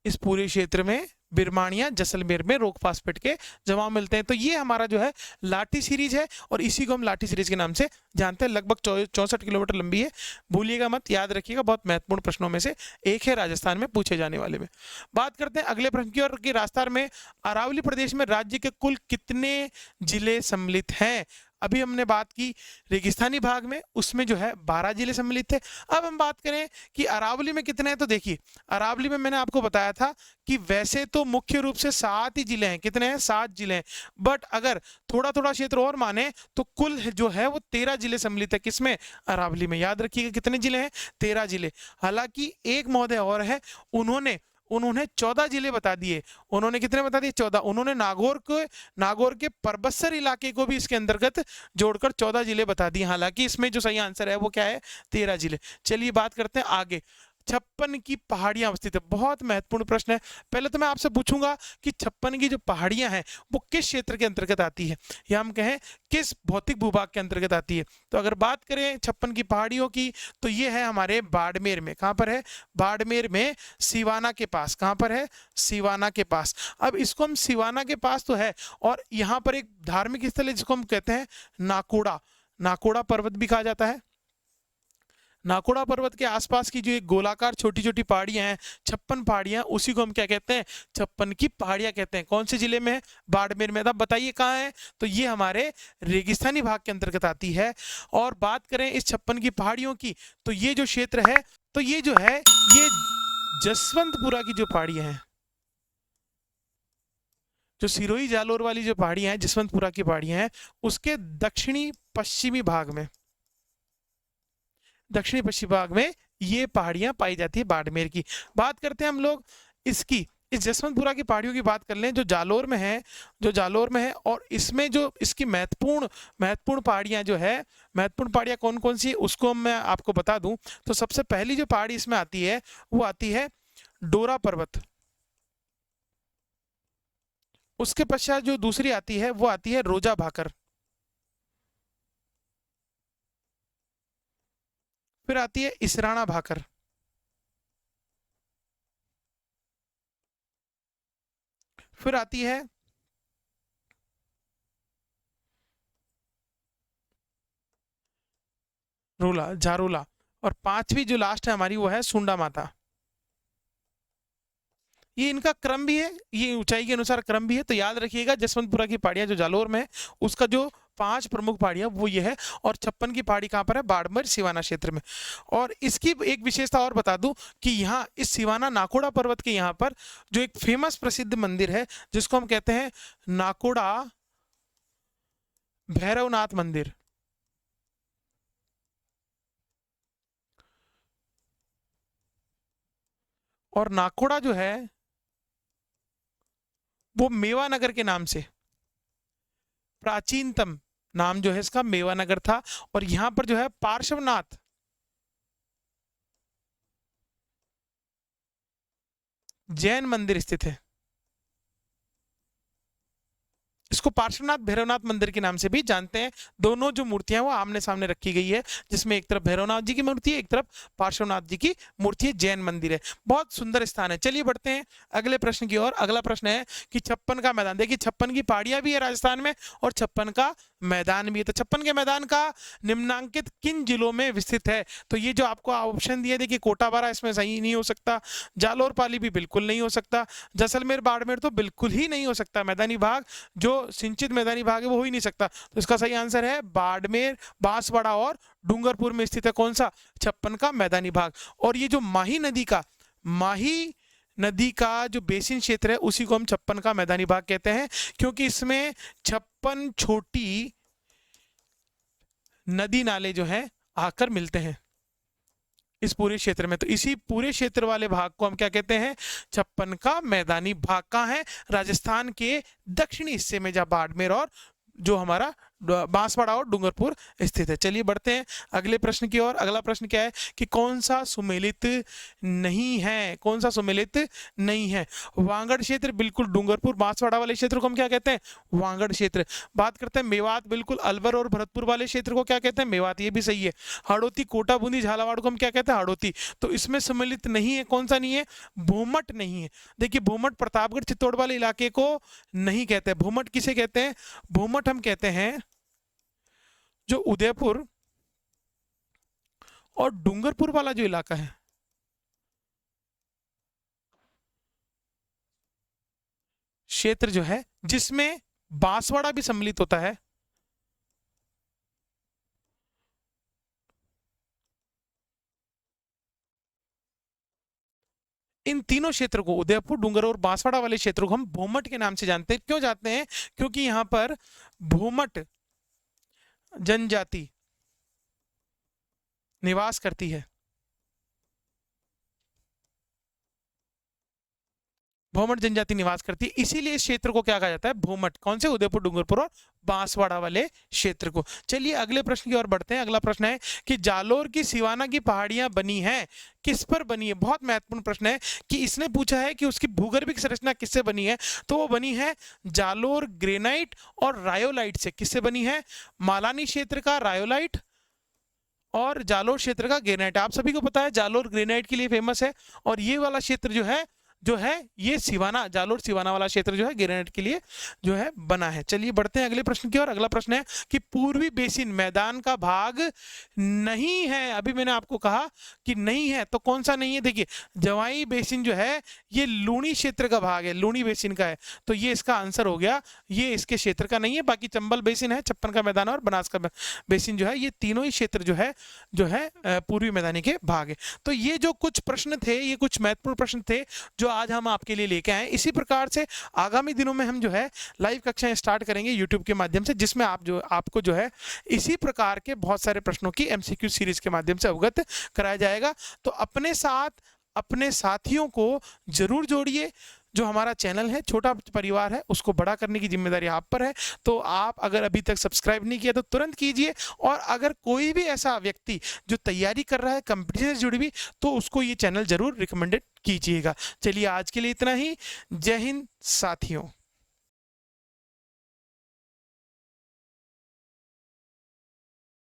इस पूरे क्षेत्र में बिरमानिया जैसलमेर में रॉक फास्फेट के जमाव मिलते हैं। तो ये हमारा जो है लाठी सीरीज है, और इसी को हम लाठी सीरीज के नाम से जानते हैं। लगभग 64 किलोमीटर लंबी है। भूलिएगा मत, याद रखिएगा, बहुत महत्वपूर्ण प्रश्नों में से एक है, राजस्थान में पूछे जाने वाले में। बात करते हैं अगले प्रश्न की, और की राजस्थान में अरावली प्रदेश में राज्य के कुल कितने जिले सम्मिलित हैं? अभी हमने बात की रेगिस्तानी भाग में, उसमें जो है 12 जिले सम्मिलित थे। अब हम बात करें कि अरावली में कितने हैं, तो देखिए अरावली में मैंने आपको बताया था कि वैसे तो मुख्य रूप से 7 ही जिले हैं। कितने हैं? 7 जिले हैं। बट अगर थोड़ा थोड़ा क्षेत्र और माने तो कुल जो है वो 13 जिले सम्मिलित है। किसमें? अरावली में। याद रखिएगा कितने जिले हैं? 13 जिले। हालांकि एक महोदय और है, उन्होंने उन्होंने 14 जिले बता दिए। उन्होंने कितने बता दिए? 14। उन्होंने नागौर के परबत्सर इलाके को भी इसके अंतर्गत जोड़कर 14 जिले बता दिए। हालांकि इसमें जो सही आंसर है वो क्या है? 13 जिले। चलिए बात करते हैं आगे। 56 की पहाड़ियां अवस्थित है। बहुत महत्वपूर्ण प्रश्न है। पहले तो मैं आपसे पूछूंगा कि 56 की जो पहाड़ियां हैं वो किस क्षेत्र के अंतर्गत आती है, या हम कहें किस भौतिक भूभाग के अंतर्गत आती है। तो अगर बात करें 56 की पहाड़ियों की, तो ये है हमारे बाड़मेर में। कहां पर है? बाड़मेर में, सिवाना के पास। कहां पर है? सिवाना के पास। अब इसको हम सिवाना के पास तो है, और यहाँ पर एक धार्मिक स्थल है जिसको हम कहते हैं नाकोड़ा पर्वत भी कहा जाता है। नाकोड़ा पर्वत के आसपास की जो एक गोलाकार छोटी छोटी पहाड़ियां हैं, 56 पहाड़ियां, उसी को हम क्या कहते हैं? 56 की पहाड़ियां कहते हैं। कौन से जिले में है? बाड़मेर में। अब बताइए कहाँ है? तो ये हमारे रेगिस्तानी भाग के अंतर्गत आती है। और बात करें इस 56 की पहाड़ियों की, तो ये जो क्षेत्र है, तो ये जो है ये जसवंतपुरा की जो पहाड़ियां हैं, जो सिरोही जालोर वाली जो पहाड़ियां हैं, जसवंतपुरा की पहाड़ियां हैं, उसके दक्षिणी पश्चिमी भाग में, दक्षिणी पश्चिमी भाग में ये पहाड़ियां पाई जाती है बाड़मेर की। बात करते हैं हम लोग इसकी, इस जसवंतपुरा की पहाड़ियों की बात कर लें, जो जालोर में है, और इसमें जो इसकी महत्वपूर्ण पहाड़ियां जो है, महत्वपूर्ण पहाड़ियां कौन कौन सी है उसको मैं आपको बता दूं। तो सबसे पहली जो पहाड़ी इसमें आती है वो आती है डोरा पर्वत। उसके पश्चात जो दूसरी आती है वो आती है रोजा भाकर। फिर आती है इसराना भाकर। फिर आती है झारोला। और पांचवी जो लास्ट है हमारी वो है सुंडा माता। ये इनका क्रम भी है, ये ऊंचाई के अनुसार क्रम भी है। तो याद रखिएगा जसवंतपुरा की पहाड़ियां जो जालोर में है, उसका जो 5 प्रमुख पहाड़ियां वो ये है। और 56 की पहाड़ी कहाँ पर है? बाड़मेर सिवाना क्षेत्र में। और इसकी एक विशेषता और बता दूं कि यहाँ इस सिवाना नाकोड़ा पर्वत के यहाँ पर जो एक फेमस प्रसिद्ध मंदिर है, जिसको हम कहते हैं नाकोड़ा भैरवनाथ मंदिर। और नाकोड़ा जो है वो मेवानगर के नाम से, प्राचीनतम नाम जो है इसका मेवानगर था। और यहां पर जो है पार्श्वनाथ जैन मंदिर स्थित है। इसको पार्श्वनाथ भैरवनाथ मंदिर के नाम से भी जानते हैं। दोनों जो मूर्तियां वो आमने सामने रखी गई है, जिसमें एक तरफ भैरवनाथ जी की मूर्ति है, एक तरफ पार्श्वनाथ जी की मूर्ति है, जैन मंदिर है। बहुत सुंदर स्थान है। चलिए बढ़ते हैं अगले प्रश्न की ओर। अगला प्रश्न है कि छप्पन का मैदान। देखिए छप्पन की पहाड़ियां भी है राजस्थान में और छप्पन का मैदान भी है। तो छप्पन के मैदान का निम्नांकित किन जिलों में विस्तृत है? तो ये जो आपको ऑप्शन दिए, देखिए कोटा बारा इसमें सही नहीं हो सकता, जालोर पाली भी बिल्कुल नहीं हो सकता, जैसलमेर बाड़मेर तो बिल्कुल ही नहीं हो सकता। मैदानी भाग जो सिंचित मैदानी भाग है वो हो ही नहीं सकता। तो इसका सही आंसर है बाड़मेर, बांसवाड़ा और डूंगरपुर में स्थित है कौन सा? छप्पन का मैदानी भाग। और ये जो माही नदी का जो बेसिन क्षेत्र है उसी को हम छप्पन का मैदानी भाग कहते हैं, क्योंकि इसमें 56 छोटी नदी नाले जो हैं आकर मिलते हैं इस पूरे क्षेत्र में। तो इसी पूरे क्षेत्र वाले भाग को हम क्या कहते हैं? छप्पन का मैदानी भाग। कहाँ है? राजस्थान के दक्षिणी हिस्से में, जहाँ बाड़मेर और जो हमारा बांसवाड़ा और डूंगरपुर स्थित है। चलिए बढ़ते हैं अगले प्रश्न की ओर। अगला प्रश्न क्या है कि कौन सा सुमेलित नहीं है? कौन सा सुमेलित नहीं है? वांगड़ क्षेत्र बिल्कुल, डूंगरपुर बांसवाड़ा वाले क्षेत्र को हम क्या कहते हैं? वांगड़ क्षेत्र। बात करते हैं मेवात, बिल्कुल अलवर और भरतपुर वाले क्षेत्र को क्या कहते हैं? मेवात, ये भी सही है। हड़ौती, कोटा, बूंदी, झालावाड़ को हम क्या कहते हैं? हड़ौती। तो इसमें सम्मिलित नहीं है, कौन सा नहीं है? भूमट नहीं है। देखिए भूमट प्रतापगढ़ चित्तौड़ वाले इलाके को नहीं कहते। भूमट किसे कहते हैं? भूमट हम कहते हैं जो उदयपुर और डूंगरपुर वाला जो इलाका है, क्षेत्र जो है जिसमें बांसवाड़ा भी सम्मिलित होता है, इन तीनों क्षेत्र को, उदयपुर, डूंगर और बांसवाड़ा वाले क्षेत्रों को हम भूमट के नाम से जानते हैं। क्यों जानते हैं? क्योंकि यहां पर भूमट जनजाति निवास करती है। भूमट जनजाति निवास करती है, इसीलिए इस क्षेत्र को क्या कहा जाता है? भूमट। कौन से? उदयपुर, डूंगरपुर और बांसवाड़ा वाले क्षेत्र को। चलिए अगले प्रश्न की ओर बढ़ते हैं। अगला प्रश्न है कि जालोर की सिवाना की पहाड़ियां बनी हैं, किस पर बनी है? बहुत महत्वपूर्ण प्रश्न है कि इसने पूछा है कि उसकी भूगर्भिक संरचना किससे बनी है। तो वो बनी है जालोर ग्रेनाइट और रायोलाइट से। किससे बनी है? मालानी क्षेत्र का रायोलाइट और जालोर क्षेत्र का ग्रेनाइट। आप सभी को पता है जालोर ग्रेनाइट के लिए फेमस है, और ये वाला क्षेत्र जो है ये सिवाना, जालोर सिवाना वाला क्षेत्र जो है ग्रेनाइट के लिए जो है बना है। चलिए बढ़ते हैं अगले प्रश्न की ओर। अगला प्रश्न है कि पूर्वी बेसिन मैदान का भाग नहीं है। अभी मैंने आपको कहा कि नहीं है, तो कौन सा नहीं है? देखिए जवाई बेसिन जो है ये लूणी क्षेत्र का भाग है, लूणी बेसिन का है, तो ये इसका आंसर हो गया, ये इसके क्षेत्र का नहीं है। बाकी चंबल बेसिन है, छप्पन का मैदान और बनास का बेसिन जो है, ये तीनों ही क्षेत्र जो है पूर्वी मैदानी के भाग है। तो ये जो कुछ प्रश्न थे, ये कुछ महत्वपूर्ण प्रश्न थे जो आज हम आपके लिए लेके आए। इसी प्रकार से आगामी दिनों में हम जो है लाइव कक्षाएं स्टार्ट करेंगे यूट्यूब के माध्यम से, जिसमें आपको जो है इसी प्रकार के बहुत सारे प्रश्नों की एमसीक्यू सीरीज के माध्यम से अवगत कराया जाएगा। तो अपने साथ अपने साथियों को जरूर जोड़िए। जो हमारा चैनल है, छोटा परिवार है, उसको बड़ा करने की जिम्मेदारी आप पर है। तो आप अगर अभी तक सब्सक्राइब नहीं किया तो तुरंत कीजिए। और अगर कोई भी ऐसा व्यक्ति जो तैयारी कर रहा है कंपटीशन से जुड़ी हुई, तो उसको ये चैनल जरूर रिकमेंडेड कीजिएगा। चलिए आज के लिए इतना ही। जय हिंद साथियों।